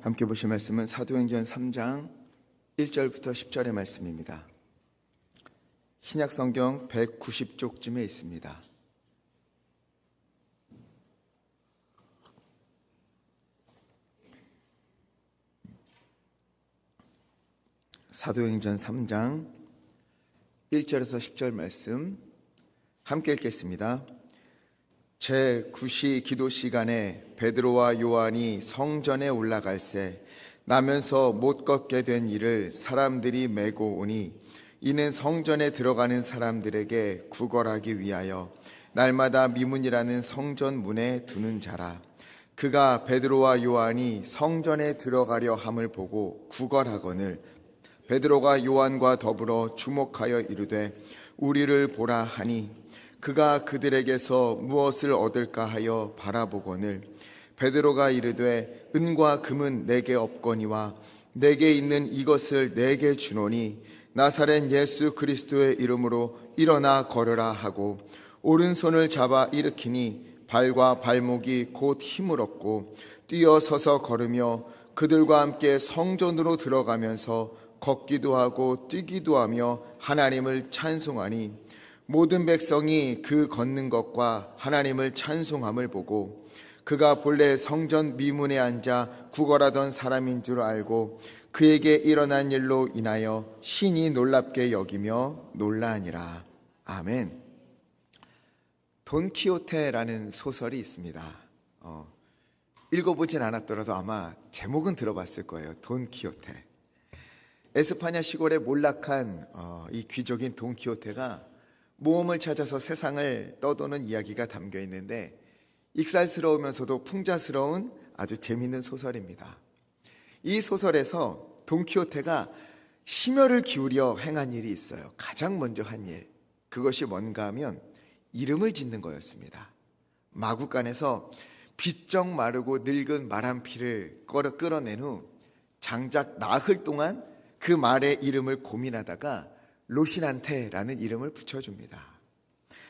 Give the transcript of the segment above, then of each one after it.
함께 보실 말씀은 사도행전 3장 1절부터 10절의 말씀입니다. 신약성경 190쪽쯤에 있습니다. 사도행전 3장 1절에서 10절 말씀 함께 읽겠습니다. 제9시 기도 시간에 베드로와 요한이 성전에 올라갈새 나면서 못 걷게 된 이를 사람들이 메고 오니 이는 성전에 들어가는 사람들에게 구걸하기 위하여 날마다 미문이라는 성전 문에 두는 자라. 그가 베드로와 요한이 성전에 들어가려 함을 보고 구걸하거늘 베드로가 요한과 더불어 주목하여 이르되 우리를 보라 하니 그가 그들에게서 무엇을 얻을까 하여 바라보거늘 베드로가 이르되 은과 금은 내게 없거니와 내게 있는 이것을 내게 주노니 나사렛 예수 그리스도의 이름으로 일어나 걸으라 하고 오른손을 잡아 일으키니 발과 발목이 곧 힘을 얻고 뛰어 서서 걸으며 그들과 함께 성전으로 들어가면서 걷기도 하고 뛰기도 하며 하나님을 찬송하니 모든 백성이 그 걷는 것과 하나님을 찬송함을 보고 그가 본래 성전 미문에 앉아 구걸하던 사람인 줄 알고 그에게 일어난 일로 인하여 신이 놀랍게 여기며 놀라니라. 아멘. 돈키호테라는 소설이 있습니다. 읽어보진 않았더라도 아마 제목은 들어봤을 거예요. 돈키호테. 에스파냐 시골의 몰락한 이 귀족인 돈키호테가 모험을 찾아서 세상을 떠도는 이야기가 담겨 있는데 익살스러우면서도 풍자스러운 아주 재미있는 소설입니다. 이 소설에서 돈키호테가 심혈을 기울여 행한 일이 있어요. 가장 먼저 한 일, 그것이 뭔가 하면 이름을 짓는 거였습니다. 마구간에서 비쩍 마르고 늙은 말 한 피를 끌어낸 후 장작 나흘 동안 그 말의 이름을 고민하다가 로시난테라는 이름을 붙여줍니다.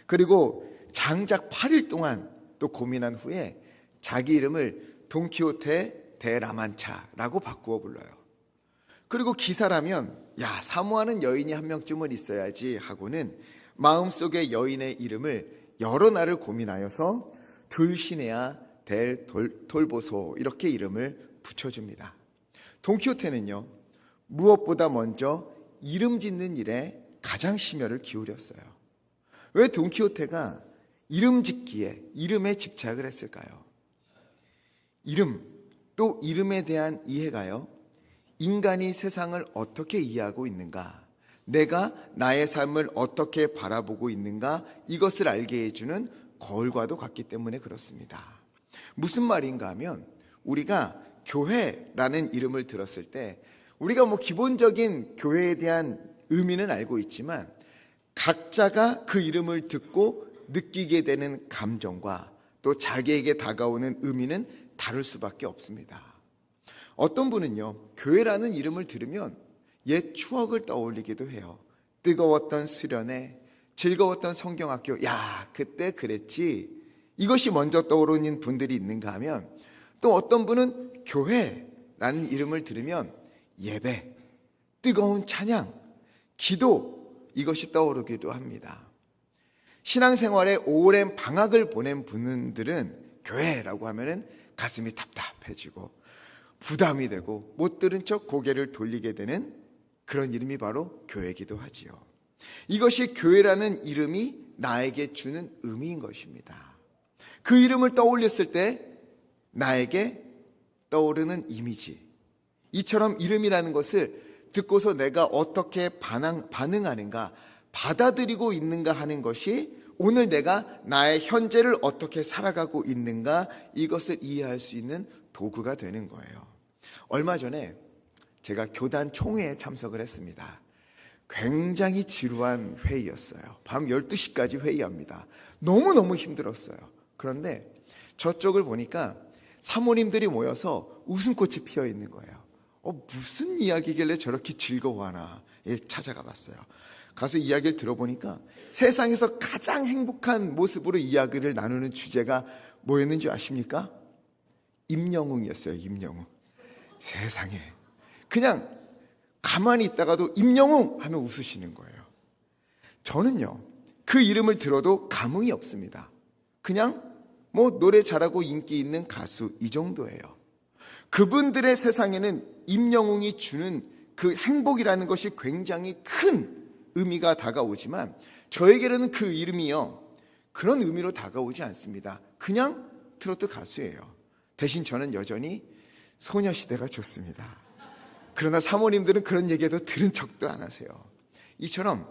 그리고 장작 8일 동안 또 고민한 후에 자기 이름을 돈키호테 데 라만차라고 바꾸어 불러요. 그리고 기사라면 사모하는 여인이 한 명쯤은 있어야지 하고는 마음속의 여인의 이름을 여러 날을 고민하여서 둘시네아 델 톨보소 이렇게 이름을 붙여줍니다. 돈키호테는요 무엇보다 먼저 이름 짓는 일에 가장 심혈을 기울였어요. 왜 돈키호테가 이름 짓기에 이름에 집착을 했을까요? 이름, 또 이름에 대한 이해가요, 인간이 세상을 어떻게 이해하고 있는가, 내가 나의 삶을 어떻게 바라보고 있는가, 이것을 알게 해주는 거울과도 같기 때문에 그렇습니다. 무슨 말인가 하면 우리가 교회라는 이름을 들었을 때 우리가 기본적인 교회에 대한 의미는 알고 있지만 각자가 그 이름을 듣고 느끼게 되는 감정과 또 자기에게 다가오는 의미는 다를 수밖에 없습니다. 어떤 분은요 교회라는 이름을 들으면 옛 추억을 떠올리기도 해요. 뜨거웠던 수련회, 즐거웠던 성경학교, 그때 그랬지, 이것이 먼저 떠오르는 분들이 있는가 하면 또 어떤 분은 교회라는 이름을 들으면 예배, 뜨거운 찬양, 기도, 이것이 떠오르기도 합니다. 신앙생활에 오랜 방학을 보낸 분들은 교회라고 하면은 가슴이 답답해지고 부담이 되고 못 들은 척 고개를 돌리게 되는 그런 이름이 바로 교회이기도 하지요. 이것이 교회라는 이름이 나에게 주는 의미인 것입니다. 그 이름을 떠올렸을 때 나에게 떠오르는 이미지, 이처럼 이름이라는 것을 듣고서 내가 어떻게 반응하는가, 받아들이고 있는가 하는 것이 오늘 내가 나의 현재를 어떻게 살아가고 있는가, 이것을 이해할 수 있는 도구가 되는 거예요. 얼마 전에 제가 교단 총회에 참석을 했습니다. 굉장히 지루한 회의였어요. 밤 12시까지 회의합니다. 너무너무 힘들었어요. 그런데 저쪽을 보니까 사모님들이 모여서 웃음꽃이 피어 있는 거예요. 무슨 이야기길래 저렇게 즐거워하나 찾아가 봤어요. 가서 이야기를 들어보니까 세상에서 가장 행복한 모습으로 이야기를 나누는 주제가 뭐였는지 아십니까? 임영웅이었어요. 임영웅. 세상에, 그냥 가만히 있다가도 임영웅 하면 웃으시는 거예요. 저는요, 그 이름을 들어도 감흥이 없습니다. 그냥 노래 잘하고 인기 있는 가수 이 정도예요. 그분들의 세상에는 임영웅이 주는 그 행복이라는 것이 굉장히 큰 의미가 다가오지만 저에게는 그 이름이요, 그런 의미로 다가오지 않습니다. 그냥 트로트 가수예요. 대신 저는 여전히 소녀시대가 좋습니다. 그러나 사모님들은 그런 얘기도 들은 척도 안 하세요. 이처럼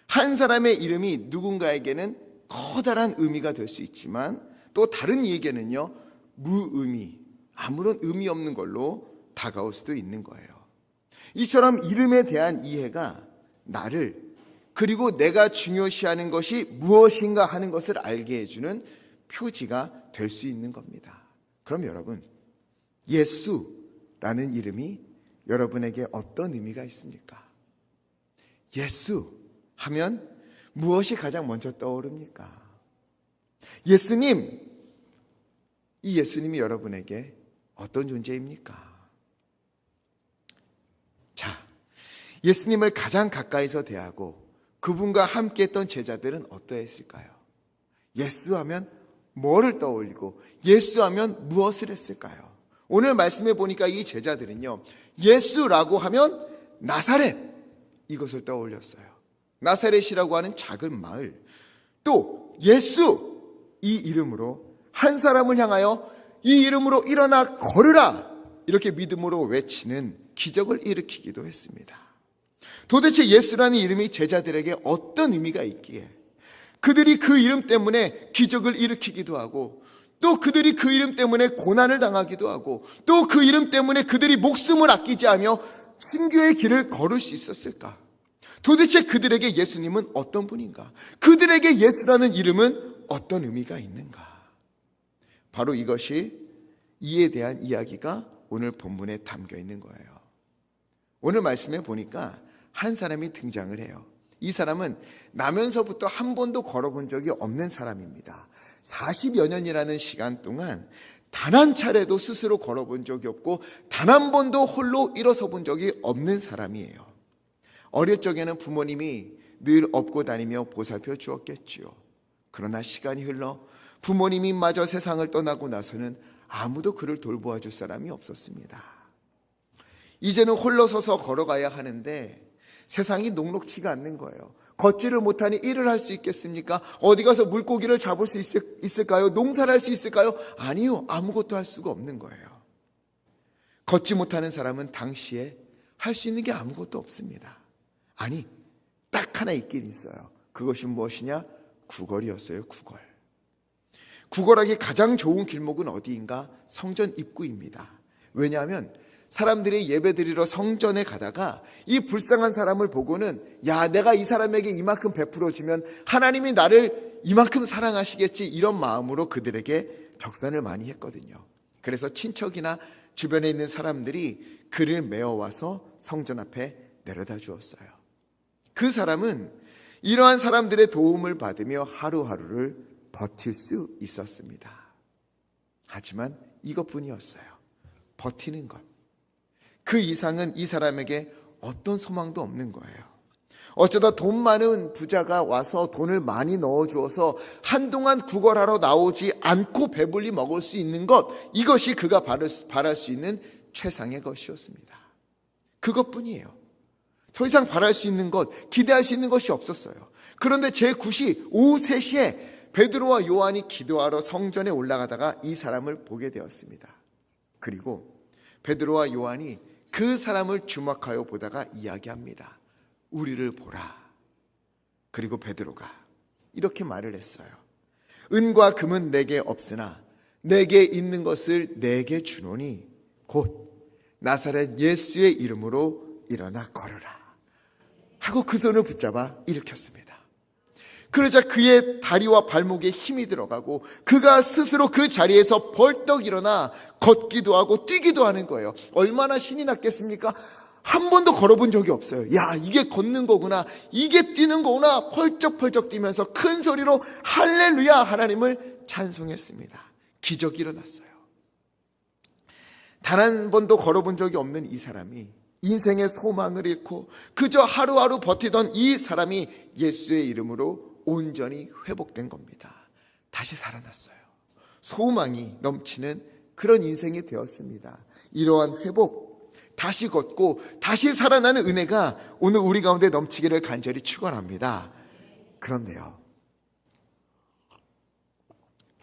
한 사람의 이름이 누군가에게는 커다란 의미가 될 수 있지만 또 다른 이에게는요, 무의미, 아무런 의미 없는 걸로 다가올 수도 있는 거예요. 이처럼 이름에 대한 이해가 나를, 그리고 내가 중요시하는 것이 무엇인가 하는 것을 알게 해주는 표지가 될 수 있는 겁니다. 그럼 여러분, 예수라는 이름이 여러분에게 어떤 의미가 있습니까? 예수 하면 무엇이 가장 먼저 떠오릅니까? 예수님, 이 예수님이 여러분에게 어떤 존재입니까? 자, 예수님을 가장 가까이서 대하고 그분과 함께 했던 제자들은 어떠했을까요? 예수하면 뭐를 떠올리고 예수하면 무엇을 했을까요? 오늘 말씀해 보니까 이 제자들은요, 예수라고 하면 나사렛, 이것을 떠올렸어요. 나사렛이라고 하는 작은 마을, 또 예수, 이 이름으로 한 사람을 향하여 이 이름으로 일어나 걸으라, 이렇게 믿음으로 외치는 기적을 일으키기도 했습니다. 도대체 예수라는 이름이 제자들에게 어떤 의미가 있기에 그들이 그 이름 때문에 기적을 일으키기도 하고, 또 그들이 그 이름 때문에 고난을 당하기도 하고, 또 그 이름 때문에 그들이 목숨을 아끼지 않으며 순교의 길을 걸을 수 있었을까? 도대체 그들에게 예수님은 어떤 분인가? 그들에게 예수라는 이름은 어떤 의미가 있는가? 바로 이것이, 이에 대한 이야기가 오늘 본문에 담겨 있는 거예요. 오늘 말씀에 보니까 한 사람이 등장을 해요. 이 사람은 나면서부터 한 번도 걸어본 적이 없는 사람입니다. 40여 년이라는 시간 동안 단 한 차례도 스스로 걸어본 적이 없고 단 한 번도 홀로 일어서 본 적이 없는 사람이에요. 어릴 적에는 부모님이 늘 업고 다니며 보살펴 주었겠지요. 그러나 시간이 흘러 부모님이 마저 세상을 떠나고 나서는 아무도 그를 돌보아 줄 사람이 없었습니다. 이제는 홀로 서서 걸어가야 하는데 세상이 녹록치가 않는 거예요. 걷지를 못하니 일을 할 수 있겠습니까? 어디 가서 물고기를 잡을 수 있을까요? 농사를 할 수 있을까요? 아니요, 아무것도 할 수가 없는 거예요. 걷지 못하는 사람은 당시에 할 수 있는 게 아무것도 없습니다. 아니, 딱 하나 있긴 있어요. 그것이 무엇이냐? 구걸이었어요. 구걸. 구걸하기 가장 좋은 길목은 어디인가? 성전 입구입니다. 왜냐하면 사람들이 예배드리러 성전에 가다가 이 불쌍한 사람을 보고는, 야, 내가 이 사람에게 이만큼 베풀어주면 하나님이 나를 이만큼 사랑하시겠지, 이런 마음으로 그들에게 적산을 많이 했거든요. 그래서 친척이나 주변에 있는 사람들이 그를 메어와서 성전 앞에 내려다 주었어요. 그 사람은 이러한 사람들의 도움을 받으며 하루하루를 버틸 수 있었습니다. 하지만 이것뿐이었어요. 버티는 것. 그 이상은 이 사람에게 어떤 소망도 없는 거예요. 어쩌다 돈 많은 부자가 와서 돈을 많이 넣어주어서 한동안 구걸하러 나오지 않고 배불리 먹을 수 있는 것, 이것이 그가 바랄 수 있는 최상의 것이었습니다. 그것뿐이에요. 더 이상 바랄 수 있는 것, 기대할 수 있는 것이 없었어요. 그런데 제9시 오후 3시에 베드로와 요한이 기도하러 성전에 올라가다가 이 사람을 보게 되었습니다. 그리고 베드로와 요한이 그 사람을 주목하여 보다가 이야기합니다. 우리를 보라. 그리고 베드로가 이렇게 말을 했어요. 은과 금은 내게 없으나 내게 있는 것을 내게 주노니 곧 나사렛 예수의 이름으로 일어나 걸으라. 하고 그 손을 붙잡아 일으켰습니다. 그러자 그의 다리와 발목에 힘이 들어가고 그가 스스로 그 자리에서 벌떡 일어나 걷기도 하고 뛰기도 하는 거예요. 얼마나 신이 났겠습니까? 한 번도 걸어본 적이 없어요. 야, 이게 걷는 거구나, 이게 뛰는 거구나, 펄쩍펄쩍 뛰면서 큰 소리로 할렐루야, 하나님을 찬송했습니다. 기적이 일어났어요. 단 한 번도 걸어본 적이 없는 이 사람이 인생의 소망을 잃고 그저 하루하루 버티던 이 사람이 예수의 이름으로 온전히 회복된 겁니다. 다시 살아났어요. 소망이 넘치는 그런 인생이 되었습니다. 이러한 회복, 다시 걷고 다시 살아나는 은혜가 오늘 우리 가운데 넘치기를 간절히 축원합니다. 그런데요,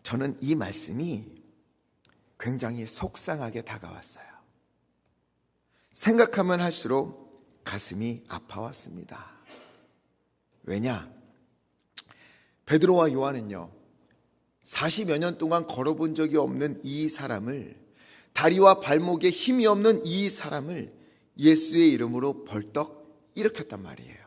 저는 이 말씀이 굉장히 속상하게 다가왔어요. 생각하면 할수록 가슴이 아파왔습니다. 왜냐? 베드로와 요한은요, 40여 년 동안 걸어본 적이 없는 이 사람을, 다리와 발목에 힘이 없는 이 사람을 예수의 이름으로 벌떡 일으켰단 말이에요.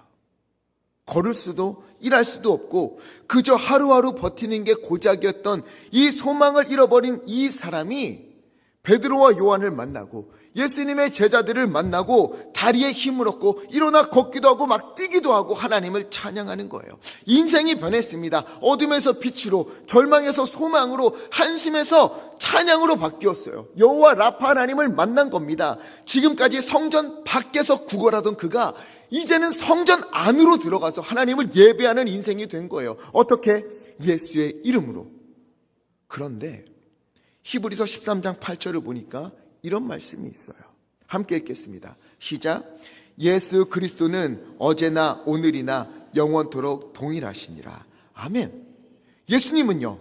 걸을 수도 일할 수도 없고 그저 하루하루 버티는 게 고작이었던 이 소망을 잃어버린 이 사람이 베드로와 요한을 만나고 예수님의 제자들을 만나고 다리에 힘을 얻고 일어나 걷기도 하고 막 뛰기도 하고 하나님을 찬양하는 거예요. 인생이 변했습니다. 어둠에서 빛으로, 절망에서 소망으로, 한숨에서 찬양으로 바뀌었어요. 여호와 라파 하나님을 만난 겁니다. 지금까지 성전 밖에서 구걸하던 그가 이제는 성전 안으로 들어가서 하나님을 예배하는 인생이 된 거예요. 어떻게? 예수의 이름으로. 그런데 히브리서 13장 8절을 보니까 이런 말씀이 있어요. 함께 읽겠습니다. 시작. 예수 그리스도는 어제나 오늘이나 영원토록 동일하시니라. 아멘. 예수님은요,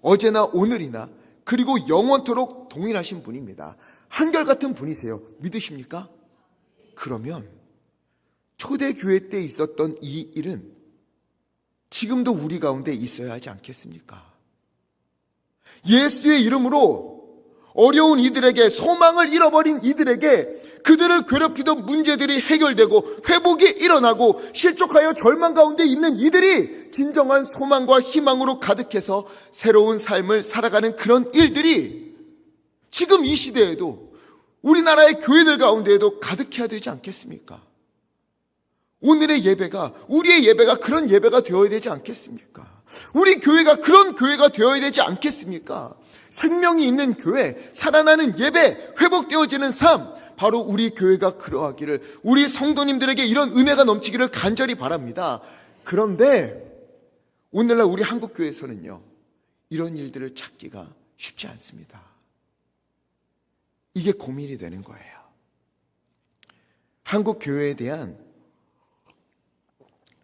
어제나 오늘이나 그리고 영원토록 동일하신 분입니다. 한결같은 분이세요. 믿으십니까? 그러면 초대교회 때 있었던 이 일은 지금도 우리 가운데 있어야 하지 않겠습니까? 예수의 이름으로 어려운 이들에게, 소망을 잃어버린 이들에게 그들을 괴롭히던 문제들이 해결되고 회복이 일어나고 실족하여 절망 가운데 있는 이들이 진정한 소망과 희망으로 가득해서 새로운 삶을 살아가는 그런 일들이 지금 이 시대에도 우리나라의 교회들 가운데에도 가득해야 되지 않겠습니까? 오늘의 예배가, 우리의 예배가 그런 예배가 되어야 되지 않겠습니까? 우리 교회가 그런 교회가 되어야 되지 않겠습니까? 생명이 있는 교회, 살아나는 예배, 회복되어지는 삶, 바로 우리 교회가 그러하기를, 우리 성도님들에게 이런 은혜가 넘치기를 간절히 바랍니다. 그런데 오늘날 우리 한국교회에서는요, 이런 일들을 찾기가 쉽지 않습니다. 이게 고민이 되는 거예요. 한국교회에 대한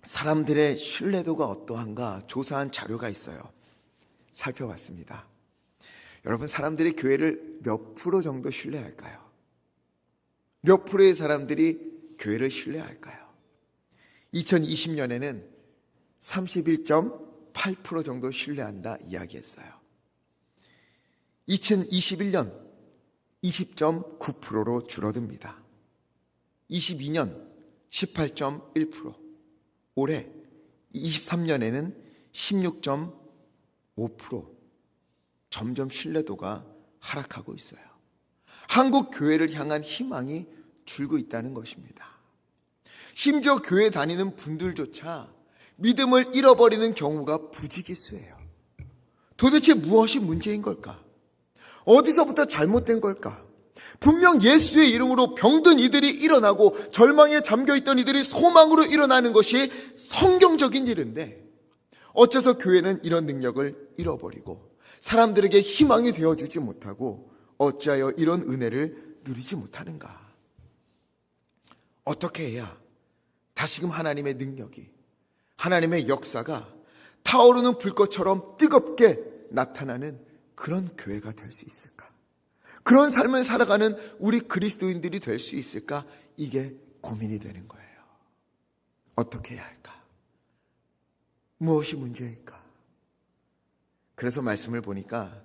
사람들의 신뢰도가 어떠한가 조사한 자료가 있어요. 살펴봤습니다. 여러분, 사람들이 교회를 몇 프로 정도 신뢰할까요? 몇 프로의 사람들이 교회를 신뢰할까요? 2020년에는 31.8% 정도 신뢰한다 이야기했어요. 2021년 20.9%로 줄어듭니다. 22년 18.1%, 올해 23년에는 16.5%, 점점 신뢰도가 하락하고 있어요. 한국 교회를 향한 희망이 줄고 있다는 것입니다. 심지어 교회 다니는 분들조차 믿음을 잃어버리는 경우가 부지기수예요. 도대체 무엇이 문제인 걸까? 어디서부터 잘못된 걸까? 분명 예수의 이름으로 병든 이들이 일어나고 절망에 잠겨있던 이들이 소망으로 일어나는 것이 성경적인 일인데 어째서 교회는 이런 능력을 잃어버리고 사람들에게 희망이 되어주지 못하고 어찌하여 이런 은혜를 누리지 못하는가? 어떻게 해야 다시금 하나님의 능력이, 하나님의 역사가 타오르는 불꽃처럼 뜨겁게 나타나는 그런 교회가 될 수 있을까? 그런 삶을 살아가는 우리 그리스도인들이 될 수 있을까? 이게 고민이 되는 거예요. 어떻게 해야 할까? 무엇이 문제일까? 그래서 말씀을 보니까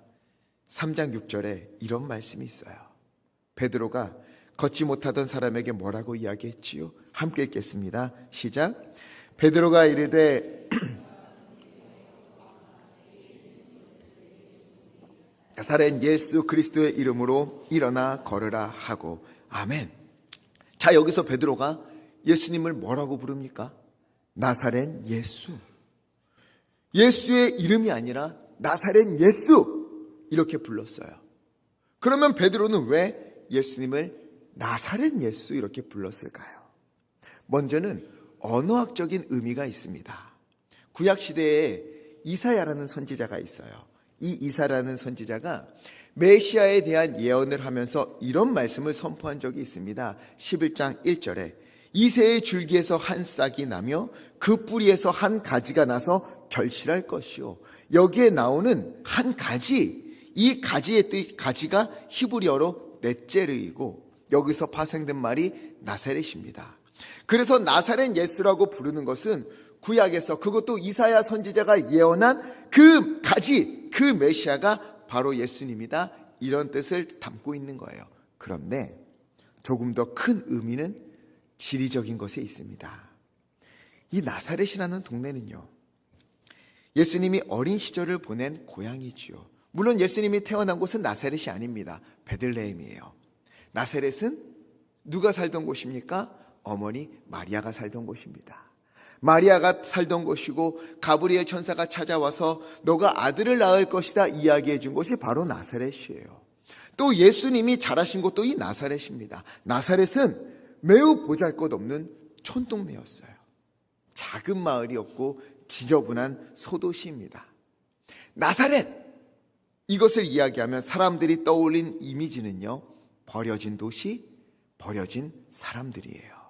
3장 6절에 이런 말씀이 있어요. 베드로가 걷지 못하던 사람에게 뭐라고 이야기했지요? 함께 읽겠습니다. 시작. 베드로가 이르되 나사렛 예수 그리스도의 이름으로 일어나 걸으라 하고. 아멘. 자, 여기서 베드로가 예수님을 뭐라고 부릅니까? 나사렛 예수. 예수의 이름이 아니라 나사렛 예수, 이렇게 불렀어요. 그러면 베드로는 왜 예수님을 나사렛 예수 이렇게 불렀을까요? 먼저는 언어학적인 의미가 있습니다. 구약시대에 이사야라는 선지자가 있어요. 이 이사라는 선지자가 메시아에 대한 예언을 하면서 이런 말씀을 선포한 적이 있습니다. 11장 1절에 이새의 줄기에서 한 싹이 나며 그 뿌리에서 한 가지가 나서 결실할 것이요. 여기에 나오는 한 가지, 이 가지의 뜻, 가지가 히브리어로 넷제르이고 여기서 파생된 말이 나사렛입니다. 그래서 나사렛 예수라고 부르는 것은 구약에서 그것도 이사야 선지자가 예언한 그 가지, 그 메시아가 바로 예수님이다. 이런 뜻을 담고 있는 거예요. 그런데 조금 더 큰 의미는 지리적인 것에 있습니다. 이 나사렛이라는 동네는요, 예수님이 어린 시절을 보낸 고향이지요. 물론 예수님이 태어난 곳은 나사렛이 아닙니다. 베들레헴이에요. 나사렛은 누가 살던 곳입니까? 어머니 마리아가 살던 곳입니다. 마리아가 살던 곳이고 가브리엘 천사가 찾아와서 너가 아들을 낳을 것이다 이야기해 준 곳이 바로 나사렛이에요. 또 예수님이 자라신 곳도 이 나사렛입니다. 나사렛은 매우 보잘것없는 촌동네였어요. 작은 마을이었고 지저분한 소도시입니다. 나사렛, 이것을 이야기하면 사람들이 떠올린 이미지는요, 버려진 도시, 버려진 사람들이에요.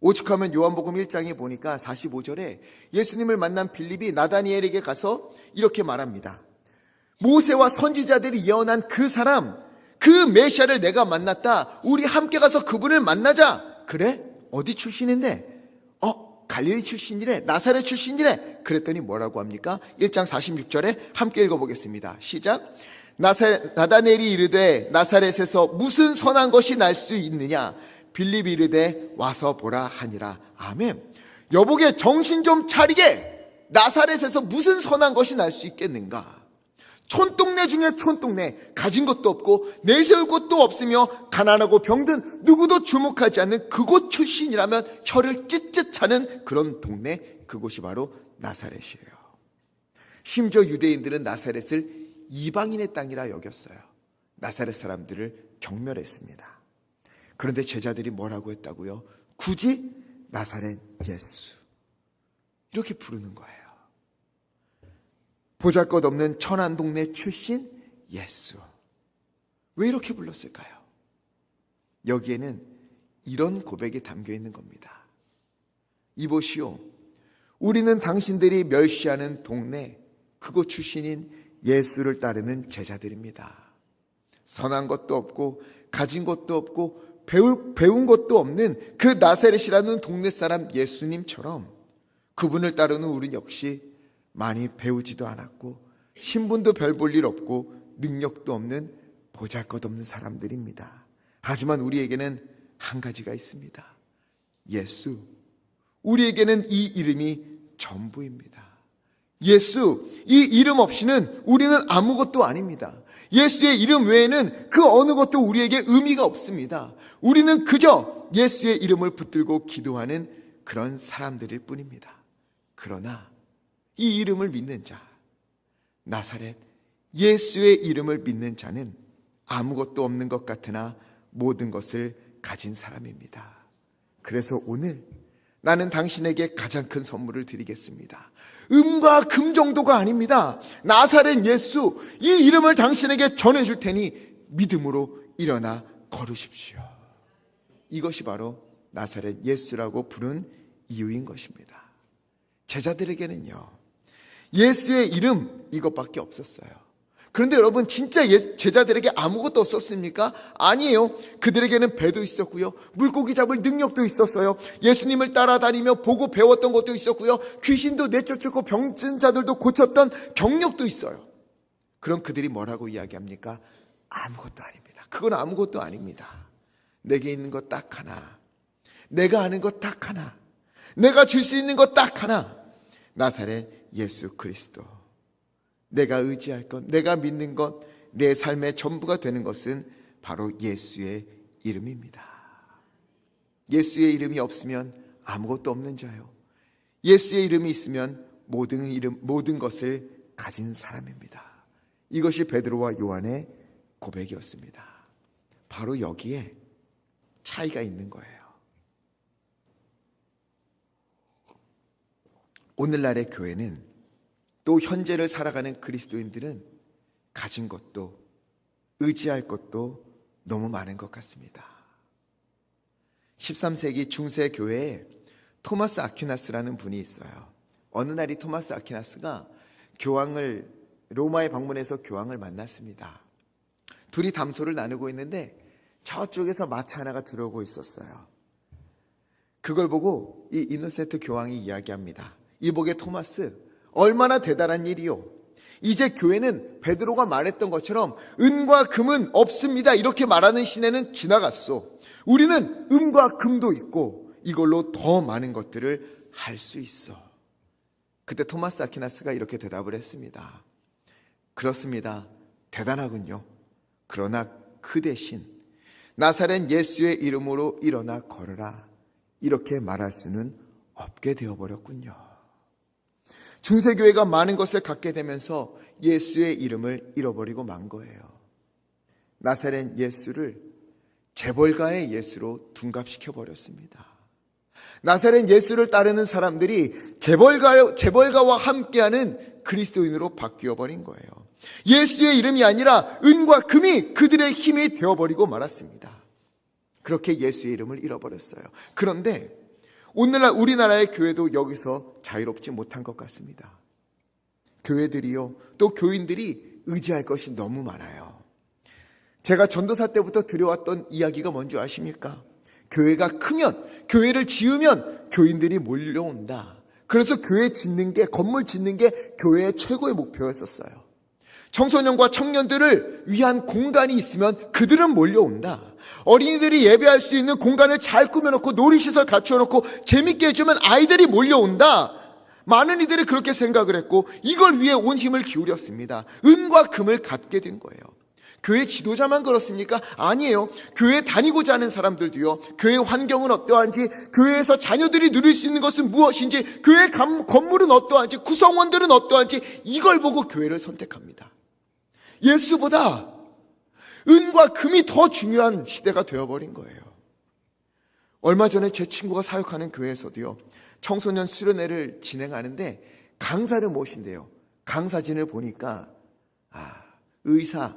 오죽하면 요한복음 1장에 보니까 45절에 예수님을 만난 빌립이 나다니엘에게 가서 이렇게 말합니다. 모세와 선지자들이 예언한 그 사람, 그 메시아를 내가 만났다. 우리 함께 가서 그분을 만나자. 그래? 어디 출신인데? 갈릴리 출신이래. 나사렛 출신이래. 그랬더니 뭐라고 합니까? 1장 46절에 함께 읽어보겠습니다. 시작. 나다니엘이 이르되 나사렛에서 무슨 선한 것이 날 수 있느냐? 빌립이 이르되 와서 보라 하니라. 아멘. 여보게 정신 좀 차리게. 나사렛에서 무슨 선한 것이 날 수 있겠는가? 촌동네 중에 촌동네, 가진 것도 없고 내세울 것도 없으며 가난하고 병든 누구도 주목하지 않는 그곳 출신이라면 혀를 찢찢 차는 그런 동네, 그곳이 바로 나사렛이에요. 심지어 유대인들은 나사렛을 이방인의 땅이라 여겼어요. 나사렛 사람들을 경멸했습니다. 그런데 제자들이 뭐라고 했다고요? 굳이 나사렛 예수 이렇게 부르는 거예요. 보잘것없는 천한 동네 출신 예수. 왜 이렇게 불렀을까요? 여기에는 이런 고백이 담겨 있는 겁니다. 이보시오, 우리는 당신들이 멸시하는 동네 그곳 출신인 예수를 따르는 제자들입니다. 선한 것도 없고 가진 것도 없고 배운 것도 없는 그 나사렛이라는 동네 사람 예수님처럼 그분을 따르는 우리 역시 많이 배우지도 않았고 신분도 별 볼 일 없고 능력도 없는 보잘것없는 사람들입니다. 하지만 우리에게는 한 가지가 있습니다. 예수. 우리에게는 이 이름이 전부입니다. 예수, 이 이름 없이는 우리는 아무것도 아닙니다. 예수의 이름 외에는 그 어느 것도 우리에게 의미가 없습니다. 우리는 그저 예수의 이름을 붙들고 기도하는 그런 사람들일 뿐입니다. 그러나 이 이름을 믿는 자, 나사렛 예수의 이름을 믿는 자는 아무것도 없는 것 같으나 모든 것을 가진 사람입니다. 그래서 오늘 나는 당신에게 가장 큰 선물을 드리겠습니다. 음과 금 정도가 아닙니다. 나사렛 예수, 이 이름을 당신에게 전해줄 테니 믿음으로 일어나 걸으십시오. 이것이 바로 나사렛 예수라고 부른 이유인 것입니다. 제자들에게는요, 예수의 이름 이것밖에 없었어요. 그런데 여러분, 진짜 제자들에게 아무것도 없었습니까? 아니에요. 그들에게는 배도 있었고요, 물고기 잡을 능력도 있었어요. 예수님을 따라다니며 보고 배웠던 것도 있었고요, 귀신도 내쫓고 병든 자들도 고쳤던 경력도 있어요. 그럼 그들이 뭐라고 이야기합니까? 아무것도 아닙니다. 그건 아무것도 아닙니다. 내게 있는 것 딱 하나, 내가 아는 것 딱 하나, 내가 줄 수 있는 것 딱 하나, 나사렛 예수 그리스도. 내가 의지할 것, 내가 믿는 것, 내 삶의 전부가 되는 것은 바로 예수의 이름입니다. 예수의 이름이 없으면 아무것도 없는 자요, 예수의 이름이 있으면 모든 것을 가진 사람입니다. 이것이 베드로와 요한의 고백이었습니다. 바로 여기에 차이가 있는 거예요. 오늘날의 교회는, 또 현재를 살아가는 그리스도인들은 가진 것도 의지할 것도 너무 많은 것 같습니다. 13세기 중세 교회에 토마스 아퀴나스라는 분이 있어요. 어느 날 이 토마스 아퀴나스가 로마에 방문해서 교황을 만났습니다. 둘이 담소를 나누고 있는데 저쪽에서 마차 하나가 들어오고 있었어요. 그걸 보고 이 이노센트 교황이 이야기합니다. 이보게 토마스, 얼마나 대단한 일이요. 이제 교회는 베드로가 말했던 것처럼 은과 금은 없습니다 이렇게 말하는 시대는 지나갔소. 우리는 은과 금도 있고 이걸로 더 많은 것들을 할 수 있어. 그때 토마스 아퀴나스가 이렇게 대답을 했습니다. 그렇습니다. 대단하군요. 그러나 그 대신 나사렛 예수의 이름으로 일어나 걸어라 이렇게 말할 수는 없게 되어버렸군요. 중세교회가 많은 것을 갖게 되면서 예수의 이름을 잃어버리고 만 거예요. 나사렛 예수를 재벌가의 예수로 둔갑시켜버렸습니다. 나사렛 예수를 따르는 사람들이 재벌가와 함께하는 그리스도인으로 바뀌어버린 거예요. 예수의 이름이 아니라 은과 금이 그들의 힘이 되어버리고 말았습니다. 그렇게 예수의 이름을 잃어버렸어요. 그런데 오늘날 우리나라의 교회도 여기서 자유롭지 못한 것 같습니다. 교회들이요, 또 교인들이 의지할 것이 너무 많아요. 제가 전도사 때부터 들여왔던 이야기가 뭔지 아십니까? 교회가 크면, 교회를 지으면 교인들이 몰려온다. 그래서 건물 짓는 게 교회의 최고의 목표였었어요. 청소년과 청년들을 위한 공간이 있으면 그들은 몰려온다. 어린이들이 예배할 수 있는 공간을 잘 꾸며놓고 놀이시설 갖춰놓고 재밌게 해주면 아이들이 몰려온다. 많은 이들이 그렇게 생각을 했고 이걸 위해 온 힘을 기울였습니다. 은과 금을 갖게 된 거예요. 교회 지도자만 그렇습니까? 아니에요. 교회 다니고자 하는 사람들도요. 교회 환경은 어떠한지, 교회에서 자녀들이 누릴 수 있는 것은 무엇인지, 교회 건물은 어떠한지, 구성원들은 어떠한지 이걸 보고 교회를 선택합니다. 예수보다 은과 금이 더 중요한 시대가 되어버린 거예요. 얼마 전에 제 친구가 사역하는 교회에서도요, 청소년 수련회를 진행하는데 강사를 모신대요. 강사진을 보니까 의사,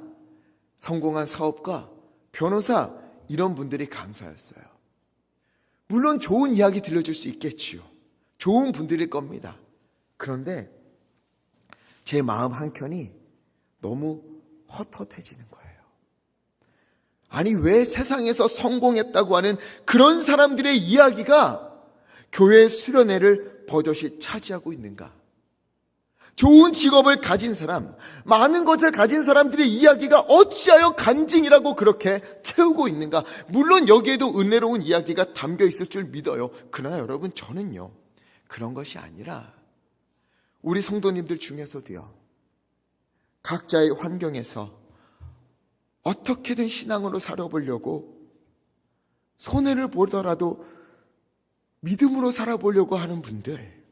성공한 사업가, 변호사 이런 분들이 강사였어요. 물론 좋은 이야기 들려줄 수 있겠지요. 좋은 분들일 겁니다. 그런데 제 마음 한켠이 너무 헛헛해지는 거예요. 아니, 왜 세상에서 성공했다고 하는 그런 사람들의 이야기가 교회 수련회를 버젓이 차지하고 있는가? 좋은 직업을 가진 사람, 많은 것을 가진 사람들의 이야기가 어찌하여 간증이라고 그렇게 채우고 있는가? 물론 여기에도 은혜로운 이야기가 담겨 있을 줄 믿어요. 그러나 여러분, 저는요, 그런 것이 아니라 우리 성도님들 중에서도요, 각자의 환경에서 어떻게든 신앙으로 살아보려고, 손해를 보더라도 믿음으로 살아보려고 하는 분들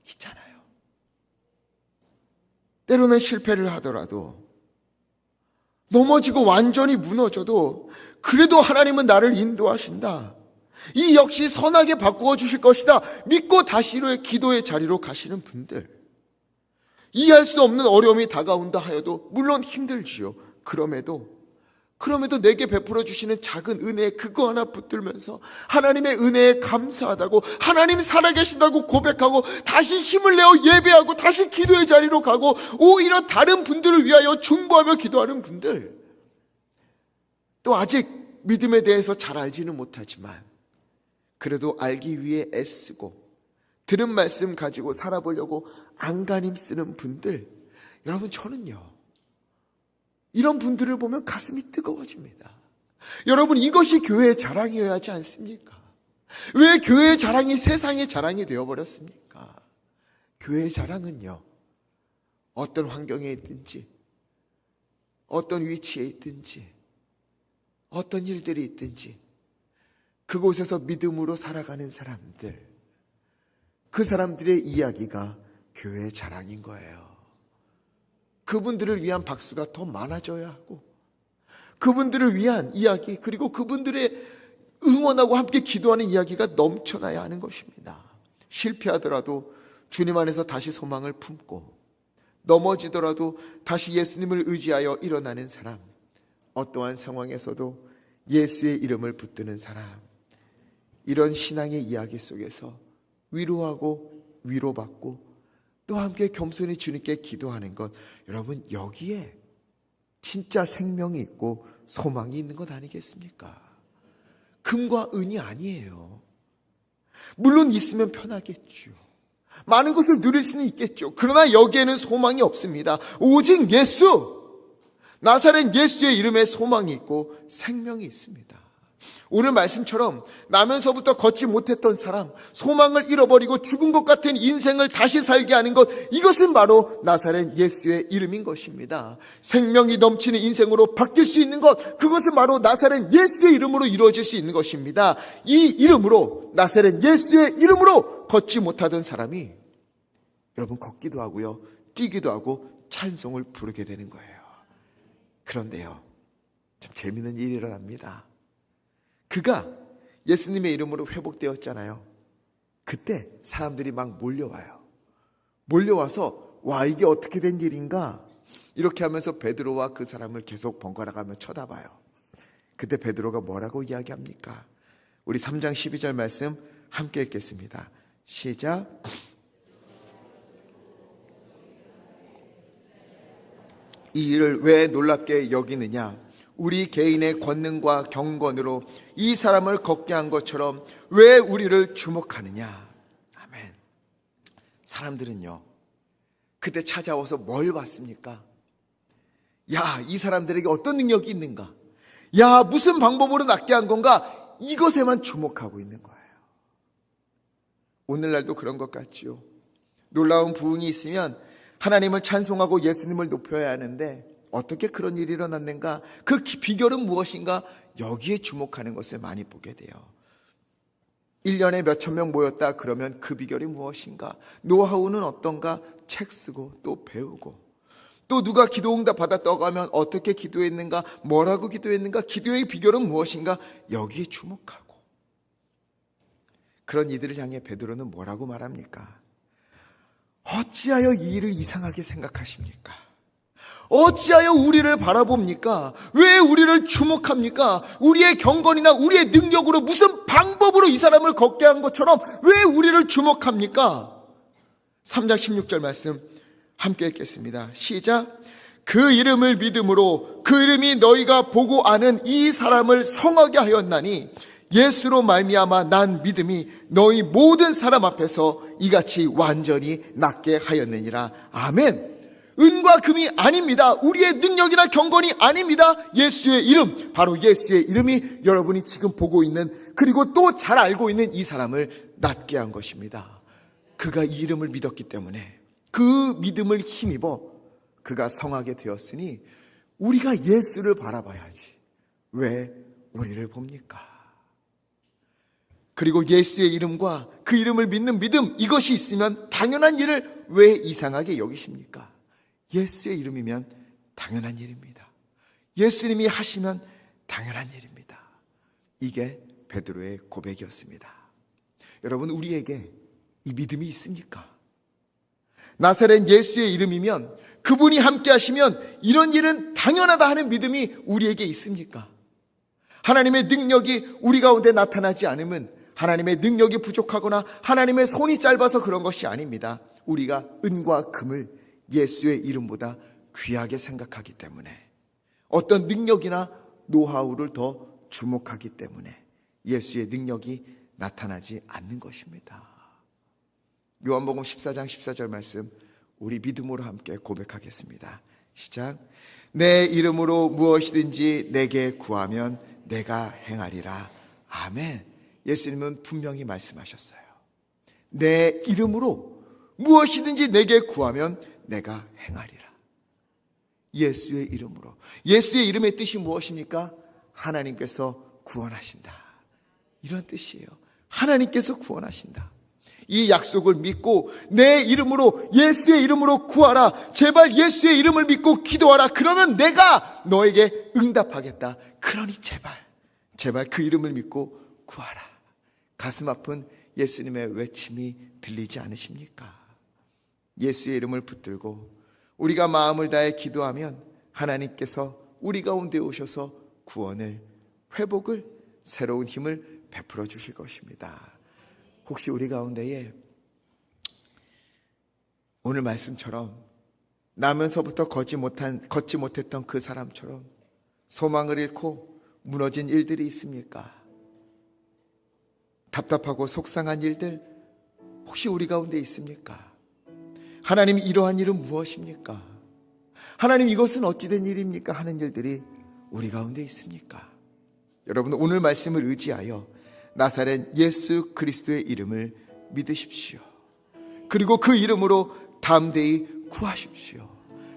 있잖아요. 때로는 실패를 하더라도, 넘어지고 완전히 무너져도 그래도 하나님은 나를 인도하신다, 이 역시 선하게 바꾸어 주실 것이다 믿고 다시 기도의 자리로 가시는 분들, 이해할 수 없는 어려움이 다가온다 하여도 물론 힘들지요. 그럼에도 내게 베풀어 주시는 작은 은혜 그거 하나 붙들면서 하나님의 은혜에 감사하다고, 하나님 살아계신다고 고백하고 다시 힘을 내어 예배하고 다시 기도의 자리로 가고 오히려 다른 분들을 위하여 중보하며 기도하는 분들, 또 아직 믿음에 대해서 잘 알지는 못하지만 그래도 알기 위해 애쓰고 들은 말씀 가지고 살아보려고 안간힘 쓰는 분들, 여러분, 저는요, 이런 분들을 보면 가슴이 뜨거워집니다. 여러분, 이것이 교회의 자랑이어야 하지 않습니까? 왜 교회의 자랑이 세상의 자랑이 되어버렸습니까? 교회의 자랑은요, 어떤 환경에 있든지, 어떤 위치에 있든지, 어떤 일들이 있든지 그곳에서 믿음으로 살아가는 사람들, 그 사람들의 이야기가 교회의 자랑인 거예요. 그분들을 위한 박수가 더 많아져야 하고, 그분들을 위한 이야기, 그리고 그분들의 응원하고 함께 기도하는 이야기가 넘쳐나야 하는 것입니다. 실패하더라도 주님 안에서 다시 소망을 품고, 넘어지더라도 다시 예수님을 의지하여 일어나는 사람, 어떠한 상황에서도 예수의 이름을 붙드는 사람, 이런 신앙의 이야기 속에서 위로하고 위로받고 또 함께 겸손히 주님께 기도하는 것, 여러분 여기에 진짜 생명이 있고 소망이 있는 것 아니겠습니까? 금과 은이 아니에요. 물론 있으면 편하겠죠. 많은 것을 누릴 수는 있겠죠. 그러나 여기에는 소망이 없습니다. 오직 예수, 나사렛 예수의 이름에 소망이 있고 생명이 있습니다. 오늘 말씀처럼 나면서부터 걷지 못했던 사람, 소망을 잃어버리고 죽은 것 같은 인생을 다시 살게 하는 것, 이것은 바로 나사렛 예수의 이름인 것입니다. 생명이 넘치는 인생으로 바뀔 수 있는 것, 그것은 바로 나사렛 예수의 이름으로 이루어질 수 있는 것입니다. 이 이름으로, 나사렛 예수의 이름으로 걷지 못하던 사람이 여러분 걷기도 하고요, 뛰기도 하고 찬송을 부르게 되는 거예요. 그런데요, 참 재미있는 일이 일어납니다. 그가 예수님의 이름으로 회복되었잖아요. 그때 사람들이 막 몰려와요. 몰려와서 와, 이게 어떻게 된 일인가? 이렇게 하면서 베드로와 그 사람을 계속 번갈아가며 쳐다봐요. 그때 베드로가 뭐라고 이야기합니까? 우리 3장 12절 말씀 함께 읽겠습니다. 시작. 이 일을 왜 놀랍게 여기느냐? 우리 개인의 권능과 경건으로 이 사람을 걷게 한 것처럼 왜 우리를 주목하느냐? 아멘. 사람들은요, 그때 찾아와서 뭘 봤습니까? 야, 이 사람들에게 어떤 능력이 있는가? 야, 무슨 방법으로 낫게 한 건가? 이것에만 주목하고 있는 거예요. 오늘날도 그런 것 같지요. 놀라운 부흥이 있으면 하나님을 찬송하고 예수님을 높여야 하는데 어떻게 그런 일이 일어났는가? 그 비결은 무엇인가? 여기에 주목하는 것을 많이 보게 돼요. 1년에 몇천 명 모였다 그러면 그 비결이 무엇인가? 노하우는 어떤가? 책 쓰고 또 배우고, 또 누가 기도응답 받았다고 하면 어떻게 기도했는가? 뭐라고 기도했는가? 기도의 비결은 무엇인가? 여기에 주목하고. 그런 이들을 향해 베드로는 뭐라고 말합니까? 어찌하여 이 일을 이상하게 생각하십니까? 어찌하여 우리를 바라봅니까? 왜 우리를 주목합니까? 우리의 경건이나 우리의 능력으로 무슨 방법으로 이 사람을 걷게 한 것처럼 왜 우리를 주목합니까? 3장 16절 말씀 함께 읽겠습니다. 시작. 그 이름을 믿음으로 그 이름이 너희가 보고 아는 이 사람을 성하게 하였나니 예수로 말미암아 난 믿음이 너희 모든 사람 앞에서 이같이 완전히 낫게 하였느니라. 아멘. 은과 금이 아닙니다. 우리의 능력이나 경건이 아닙니다. 예수의 이름, 바로 예수의 이름이 여러분이 지금 보고 있는, 그리고 또 잘 알고 있는 이 사람을 낫게 한 것입니다. 그가 이 이름을 믿었기 때문에, 그 믿음을 힘입어 그가 성하게 되었으니 우리가 예수를 바라봐야지 왜 우리를 봅니까? 그리고 예수의 이름과 그 이름을 믿는 믿음, 이것이 있으면 당연한 일을 왜 이상하게 여기십니까? 예수의 이름이면 당연한 일입니다. 예수님이 하시면 당연한 일입니다. 이게 베드로의 고백이었습니다. 여러분, 우리에게 이 믿음이 있습니까? 나사렛 예수의 이름이면, 그분이 함께 하시면 이런 일은 당연하다 하는 믿음이 우리에게 있습니까? 하나님의 능력이 우리 가운데 나타나지 않으면 하나님의 능력이 부족하거나 하나님의 손이 짧아서 그런 것이 아닙니다. 우리가 은과 금을 예수의 이름보다 귀하게 생각하기 때문에, 어떤 능력이나 노하우를 더 주목하기 때문에 예수의 능력이 나타나지 않는 것입니다. 요한복음 14장 14절 말씀 우리 믿음으로 함께 고백하겠습니다. 시작. 내 이름으로 무엇이든지 내게 구하면 내가 행하리라. 아멘. 예수님은 분명히 말씀하셨어요. 내 이름으로 무엇이든지 내게 구하면 내가 행하리라. 예수의 이름으로. 예수의 이름의 뜻이 무엇입니까? 하나님께서 구원하신다, 이런 뜻이에요. 하나님께서 구원하신다. 이 약속을 믿고 내 이름으로, 예수의 이름으로 구하라. 제발 예수의 이름을 믿고 기도하라. 그러면 내가 너에게 응답하겠다. 그러니 제발 그 이름을 믿고 구하라. 가슴 아픈 예수님의 외침이 들리지 않으십니까? 예수의 이름을 붙들고 우리가 마음을 다해 기도하면 하나님께서 우리 가운데 오셔서 구원을, 회복을, 새로운 힘을 베풀어 주실 것입니다. 혹시 우리 가운데에 오늘 말씀처럼 나면서부터 걷지 못했던 그 사람처럼 소망을 잃고 무너진 일들이 있습니까? 답답하고 속상한 일들 혹시 우리 가운데 있습니까? 하나님, 이러한 일은 무엇입니까? 하나님, 이것은 어찌된 일입니까? 하는 일들이 우리 가운데 있습니까? 여러분, 오늘 말씀을 의지하여 나사렛 예수 그리스도의 이름을 믿으십시오. 그리고 그 이름으로 담대히 구하십시오.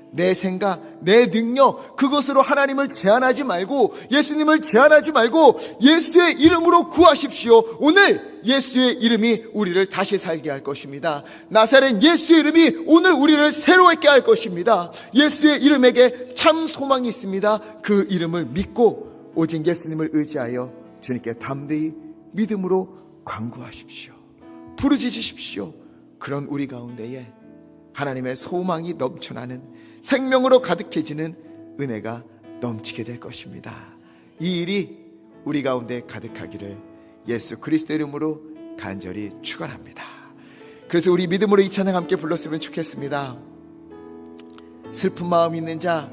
내 생각, 내 능력, 그것으로 하나님을 제한하지 말고, 예수님을 제한하지 말고 예수의 이름으로 구하십시오. 오늘 예수의 이름이 우리를 다시 살게 할 것입니다. 나사렛 예수의 이름이 오늘 우리를 새롭게 할 것입니다. 예수의 이름에게 참 소망이 있습니다. 그 이름을 믿고 오직 예수님을 의지하여 주님께 담대히 믿음으로 간구하십시오. 부르짖으십시오. 그런 우리 가운데에 하나님의 소망이 넘쳐나는, 생명으로 가득해지는 은혜가 넘치게 될 것입니다. 이 일이 우리 가운데 가득하기를 예수 그리스도 이름으로 간절히 축원합니다. 그래서 우리 믿음으로 이 찬양 함께 불렀으면 좋겠습니다. 슬픈 마음 있는 자,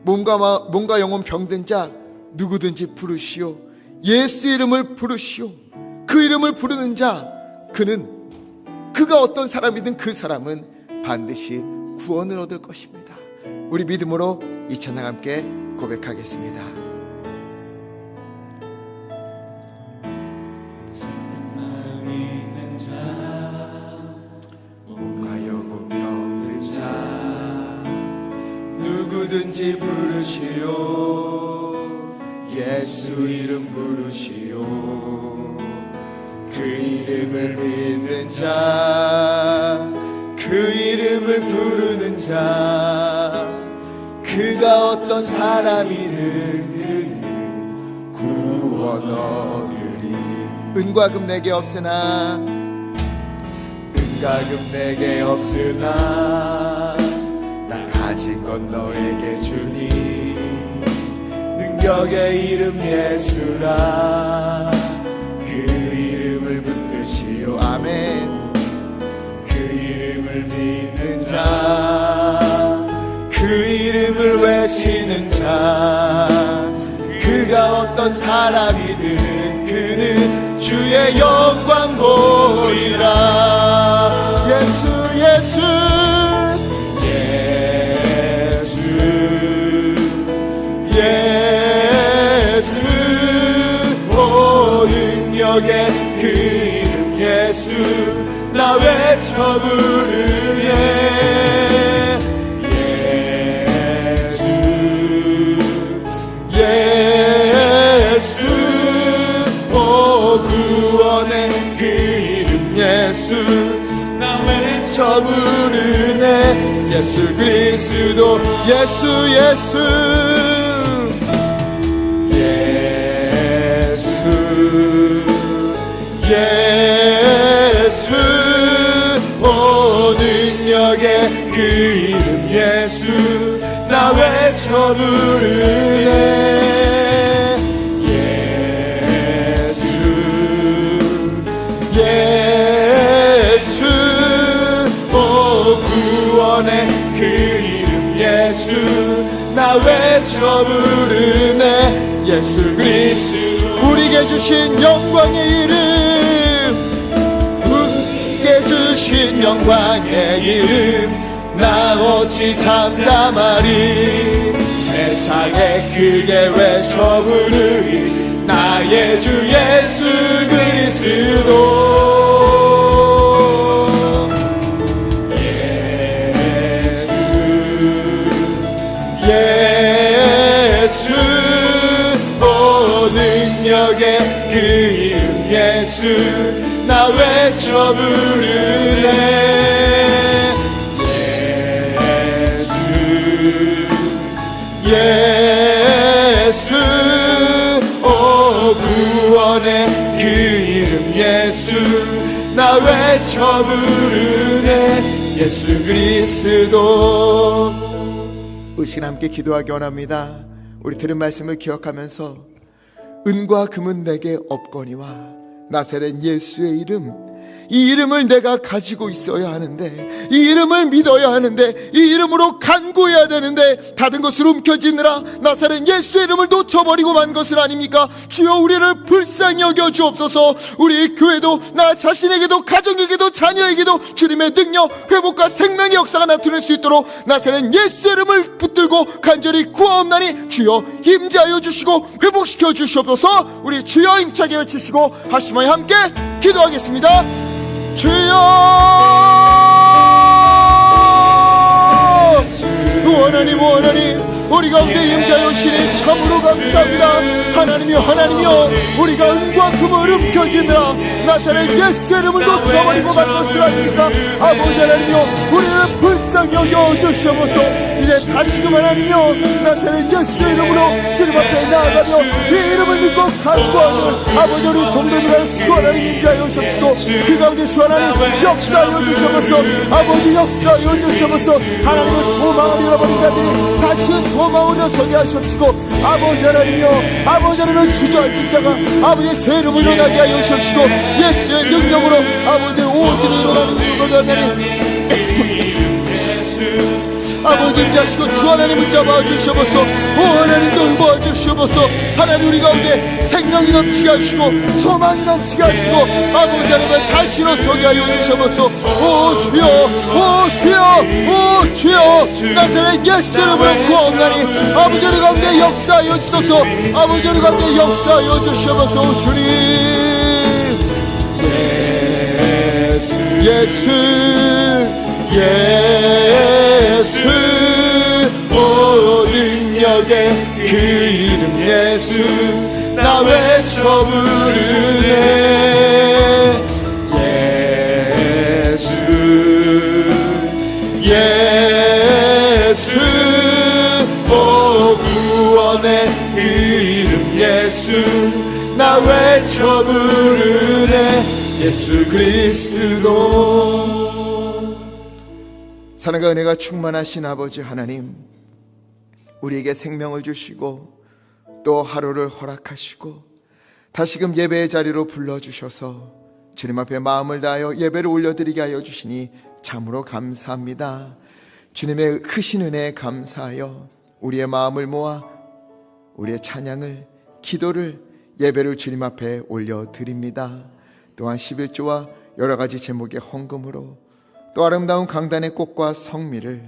몸과 영혼 병든 자 누구든지 부르시오. 예수 이름을 부르시오. 그 이름을 부르는 자, 그가 어떤 사람이든 그 사람은 반드시 구원을 얻을 것입니다. 우리 믿음으로 이 찬양 함께 고백하겠습니다. 슬픈 마음 있는 자, 몸과 영혼 병든 자 누구든지 부르시오. 예수 이름 부르시오. 그 이름을 믿는 자, 그 이름을 부르는 자, 그가 어떤 사람이든 그는 구원 얻으리. 은과 금 내게 없으나, 은과 금 내게 없으나 나 가진 건 너에게 주니. 능력의 이름 예수라. 그 이름을 붙드시오. 아멘. 그 이름을 믿는 자, 그 이름을 외치는 자, 그가 어떤 사람이든 그는 주의 영광 보리라. 예수 예수 예수 예수, 오 능력의 그 이름 예수 나 외쳐 부르네. 예수 오 구원의 그 이름 예수 나 외쳐 부르네. 예수 그리스도 예수 예수 오 능력의 그 이름 예수 나 외쳐 부르네. 예수 오 구원의 그 이름 예수 나 외쳐 부르네. 예수 그리스도 우리에게 주신 영광의 이름, 우리에게 주신 영광의 이름 나 어찌 잠잠하리. 세상에 크게 외쳐 부르리 나의 주 예수 그리스도. 예수 오 능력의 그 이름 예수 나 외쳐 부르네. 예수 오 구원의 그 이름 예수 나 외쳐 부르네. 예수 그리스도. 우리 시간 함께 기도하기 원합니다. 우리 들은 말씀을 기억하면서 은과 금은 내게 없거니와 나사렛 예수의 이름, 이 이름을 내가 가지고 있어야 하는데, 이 이름을 믿어야 하는데, 이 이름으로 간구해야 되는데 다른 것을 움켜쥐느라 나사렛 예수의 이름을 놓쳐버리고 만 것은 아닙니까? 주여 우리를 불쌍히 여겨 주옵소서. 우리 교회도 나 자신에게도 가정에게도 자녀에게도 주님의 능력, 회복과 생명의 역사가 나타날 수 있도록 나사렛 예수의 이름을 붙들고 간절히 구하옵나니 주여 임재하여 주시고 회복시켜 주시옵소서. 우리 주여 힘차게 외치시고 하시마에 함께 기도하겠습니다. 주여 하나님 우리 가운데 임재하여 주시니 참으로 감사합니다. 하나님이여 우리가 은과 금을 움켜쥐느라 나사렛 예수의 이름을 놓쳐버리고 만 것을 아닙니까? 아버지 하나님이여 우리를 불쌍히 여겨 주시옵소서. 이제 다시금 하나님이여 나사렛 예수의 이름으로 주님 앞에 나아가며 이 이름을 믿고 간구하는 아버지 우리 성도님과 주 하나님 임재하여 주시고 그 가운데 주 하나님 역사하여 주시옵소서. 아버지 역사하여 주시옵소서. 하나님의 소망을 잃어버린 자들이 다시 소망으로 서게 하시옵시고 아버지 하나님이여 아버지 하나님의 주저앉은 자가 아버지의 새 이름을 일어나게 하여 주시옵시고 예수의 능력으로 아버지의 오늘이 일어나는 것을 하나님 아버지 임재하시고 주 하나님을 잡아주시옵소서. 오 하나님 돌보아 주시옵소서. 하나님 우리 가운데 생명이 넘치게 하시고 소망이 넘치게 하시고 아버지 하나님을 다시로 서게 하여 주시옵소서. 오 주여 오 주여 나사렛 예수 이름으로 구하옵나니 아버지 우리 가운데 역사하여 주소서. 아버지 우리 가운데 역사하여 주시옵소서. 주님 예수 오 능력의 그 이름 예수 나 외쳐 부르네. 예수 오 구원의 그 이름 예수 나 외쳐 부르네. 예수 그리스도. 사랑과 은혜가 충만하신 아버지 하나님, 우리에게 생명을 주시고 또 하루를 허락하시고 다시금 예배의 자리로 불러주셔서 주님 앞에 마음을 다하여 예배를 올려드리게 하여 주시니 참으로 감사합니다. 주님의 크신 은혜에 감사하여 우리의 마음을 모아 우리의 찬양을, 기도를, 예배를 주님 앞에 올려드립니다. 또한 11조와 여러 가지 제목의 헌금으로 또 아름다운 강단의 꽃과 성미를,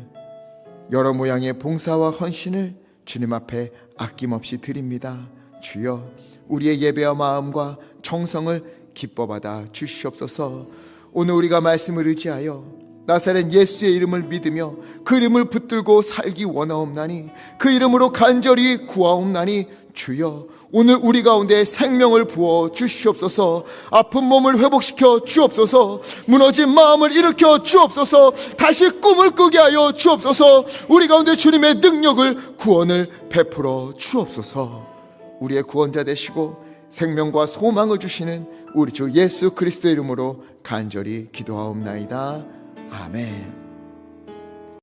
여러 모양의 봉사와 헌신을 주님 앞에 아낌없이 드립니다. 주여 우리의 예배와 마음과 정성을 기뻐받아 주시옵소서. 오늘 우리가 말씀을 의지하여 나사렛 예수의 이름을 믿으며 그 이름을 붙들고 살기 원하옵나니 그 이름으로 간절히 구하옵나니 주여 오늘 우리 가운데 생명을 부어 주시옵소서. 아픈 몸을 회복시켜 주옵소서. 무너진 마음을 일으켜 주옵소서. 다시 꿈을 꾸게 하여 주옵소서. 우리 가운데 주님의 능력을, 구원을 베풀어 주옵소서. 우리의 구원자 되시고 생명과 소망을 주시는 우리 주 예수 그리스도의 이름으로 간절히 기도하옵나이다. 아멘.